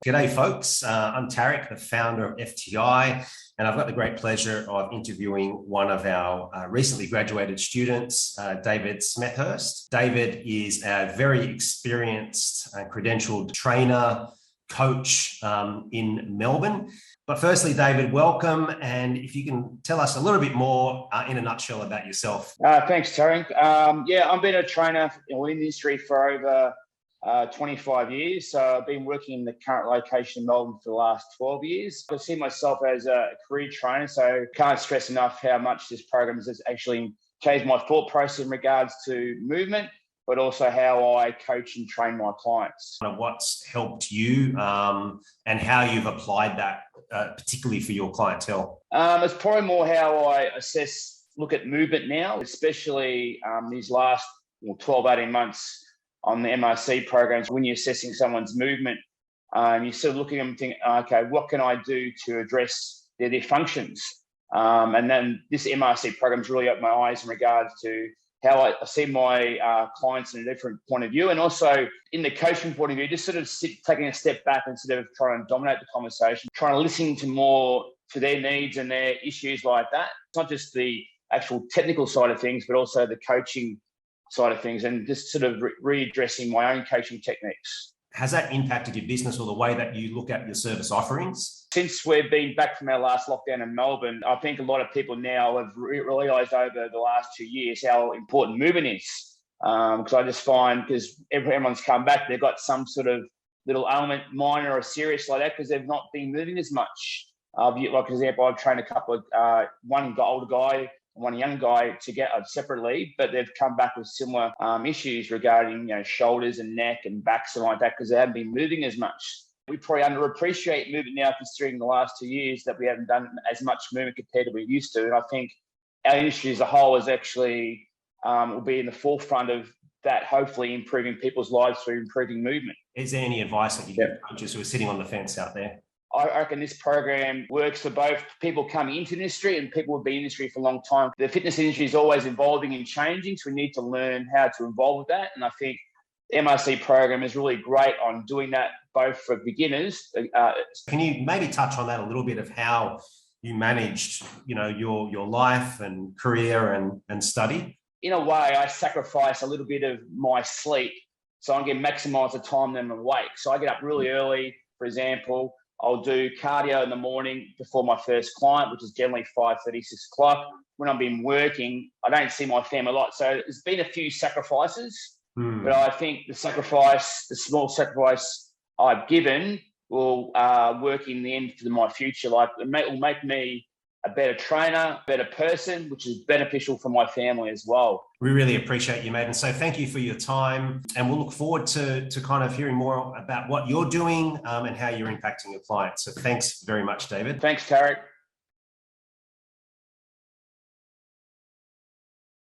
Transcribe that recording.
G'day, folks. I'm Tarek, the founder of FTI, and I've got the great pleasure of interviewing one of our recently graduated students, David Smethurst. David is a very experienced, credentialed trainer, coach in Melbourne. But firstly, David, welcome. And if you can tell us a little bit more in a nutshell about yourself. Thanks, Tarek. I've been a trainer in the industry for over 25 years. So I've been working in the current location in Melbourne for the last 12 years. I see myself as a career trainer, so can't stress enough how much this program has actually changed my thought process in regards to movement, but also how I coach and train my clients. What's helped you and how you've applied that, particularly for your clientele? It's probably more how I look at movement now, especially these last 12, 18 months on the MRC programs. When you're assessing someone's movement, you're sort of looking at them and thinking, okay, what can I do to address their functions? And then this MRC program's really opened my eyes in regards to how I see my clients in a different point of view, and also in the coaching point of view, just sort of taking a step back instead of trying to dominate the conversation, trying to listen to their needs and their issues like that. It's not just the actual technical side of things, but also the coaching side of things, and just sort of readdressing my own coaching techniques. Has that impacted your business or the way that you look at your service offerings? Since we've been back from our last lockdown in Melbourne, I think a lot of people now have realised over the last 2 years how important movement is. Because I just find, because everyone's come back, they've got some sort of little ailment, minor or serious like that, because they've not been moving as much. Like, for example, I've trained a couple of, one older guy, one young guy together separately, but they've come back with similar issues regarding shoulders and neck and backs and like that, because they haven't been moving as much. We probably underappreciate movement now, considering the last 2 years that we haven't done as much movement compared to what we used to. And I think our industry as a whole is actually will be in the forefront of that, hopefully improving people's lives through improving movement. Is there any advice that you give coaches who are sitting on the fence out there? I reckon this program works for both people coming into the industry and people who've been in the industry for a long time. The fitness industry is always evolving and changing, so we need to learn how to evolve with that. And I think the MRC program is really great on doing that, both for beginners. Can you maybe touch on that a little bit of how you managed, your life and career and study? In a way, I sacrifice a little bit of my sleep so I can maximise the time that I'm awake. So I get up really early, for example. I'll do cardio in the morning before my first client, which is generally 5:30, 6 o'clock. When I've been working, I don't see my family a lot. So there's been a few sacrifices, but I think the small sacrifice I've given will work in the end for my future. Like, it will make me a better trainer, better person, which is beneficial for my family as well. We really appreciate you, mate. And so thank you for your time. And we'll look forward to kind of hearing more about what you're doing and how you're impacting your clients. So thanks very much, David. Thanks, Tarek.